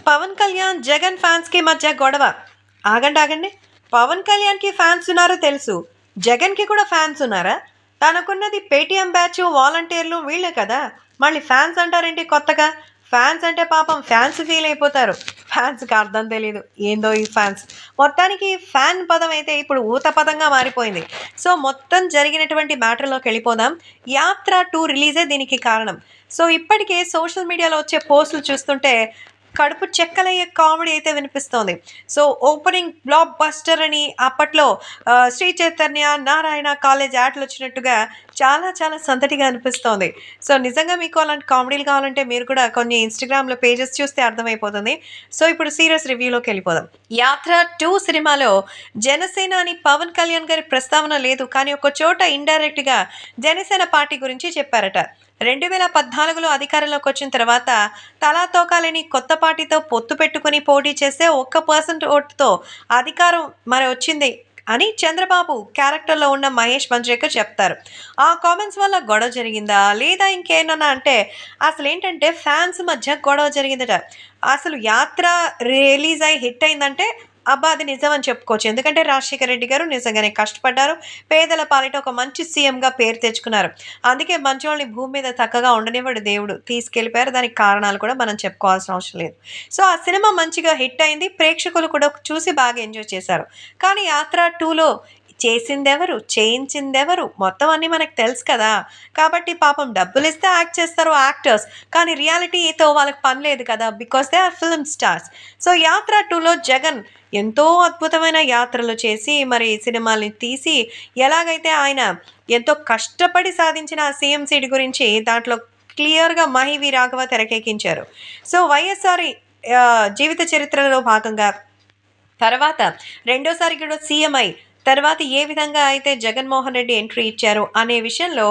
పవన్ కళ్యాణ్, జగన్ ఫ్యాన్స్‌కి మధ్య గొడవ. ఆగండి. పవన్ కళ్యాణ్‌కి ఫ్యాన్స్ ఉన్నారో తెలుసు. జగన్‌కి కూడా ఫ్యాన్స్ ఉన్నారా? తనకున్నది పేటీఎం బ్యాచ్, వాలంటీర్లు వీళ్ళే కదా! మళ్ళీ ఫ్యాన్స్ అంటారేంటి కొత్తగా? ఫ్యాన్స్ అంటే పాపం ఫ్యాన్స్ ఫీల్ అయిపోతారు. ఫ్యాన్స్‌కి అర్థం తెలీదు. ఏందో ఈ ఫ్యాన్స్. మొత్తానికి ఫ్యాన్ పదం అయితే ఇప్పుడు ఊత పదంగా మారిపోయింది. సో, మొత్తం జరిగినటువంటి మ్యాటర్‌లోకెళ్ళిపోదాం. 'యాత్ర 2' రిలీజే దీనికి కారణం. సో, ఇప్పటికే సోషల్ మీడియాలో వచ్చే పోస్టులు చూస్తుంటే కడుపు చెక్కలయ్యే కామెడీ అయితే వినిపిస్తోంది. సో, ఓపెనింగ్ బ్లాక్ బస్టర్ అని అప్పట్లో శ్రీ చైతన్య, నారాయణ కాలేజ్ యాడ్‌లొచ్చినట్టుగా చాలా సందడిగా అనిపిస్తోంది. సో, నిజంగా మీకు అలాంటి కామెడీలు కావాలంటే మీరు కూడా కొన్ని ఇన్‌స్టాగ్రామ్‌లో పేజెస్ చూస్తే అర్థమైపోతుంది. సో, ఇప్పుడు సీరియస్ రివ్యూలోకెళ్ళిపోదాం. 'యాత్ర 2' సినిమాలో జనసేనాని పవన్ కళ్యాణ్ గారి ప్రస్తావన లేదు. కానీ ఒక చోట ఇండైరెక్ట్‌గా జనసేన పార్టీ గురించి చెప్పారట. 2014లో అధికారంలోకొచ్చిన తర్వాత తలా తోకా లేని కొత్త పార్టీతో పొత్తు పెట్టుకుని పోటీ చేస్తే 1% ఓటుతో అధికారం మరి వచ్చింది అని చంద్రబాబు క్యారెక్టర్‌లో ఉన్న మహేష్ మంజ్రేకర్ చెప్తారు. ఆ కామెంట్స్ వల్ల గొడవ జరిగిందా? లేదా ఇంకేమన్నా అంటే అసలేంటంటే ఫ్యాన్స్ మధ్య గొడవ జరిగిందట. అసలు 'యాత్ర' రిలీజ్ అయ్యి హిట్ అయిందంటే అబ్బా! అది నిజమని చెప్పుకోవచ్చు. ఎందుకంటే రాజశేఖర రెడ్డి గారు నిజంగానే కష్టపడ్డారు. పేదల పాలిట ఒక మంచి సీఎంగా పేరు తెచ్చుకున్నారు. అందుకే మంచోళ్ళని భూమి మీద చక్కగా ఉండనివ్వడు దేవుడు. తీసుకెళ్ళిపోయారు. దానికి కారణాలు కూడా మనం చెప్పుకోవాల్సిన అవసరం లేదు. సో, ఆ సినిమా మంచిగా హిట్ అయింది. ప్రేక్షకులు కూడా చూసి బాగా ఎంజాయ్ చేశారు. కానీ 'యాత్ర 2'లో చేసిందెవరు? చేయించిందెవరు? మొత్తం అన్నీ మనకు తెలుసు కదా! కాబట్టి పాపం డబ్బులిస్తే యాక్ట్ చేస్తారు యాక్టర్స్. కానీ రియాలిటీతో వాళ్ళకి పని లేదు కదా! Because they are film stars. So, 'Yatra 2'లో జగన్ ఎంతో అద్భుతమైన యాత్రలు చేసి మరి సినిమాల్ని తీసి ఎలాగైతే ఆయన ఎంతో కష్టపడి సాధించిన ఆ సీఎం సీట్ గురించి దాంట్లో క్లియర్‌గా 'మహి వి. రాఘవ' తెరకెక్కించారు. సో, వైఎస్ఆర్ జీవిత చరిత్రలో భాగంగా తర్వాత రెండోసారి కూడా సీఎం తర్వాత ఏ విధంగా అయితే జగన్మోహన్ రెడ్డి ఎంట్రీ ఇచ్చారు అనే విషయంలో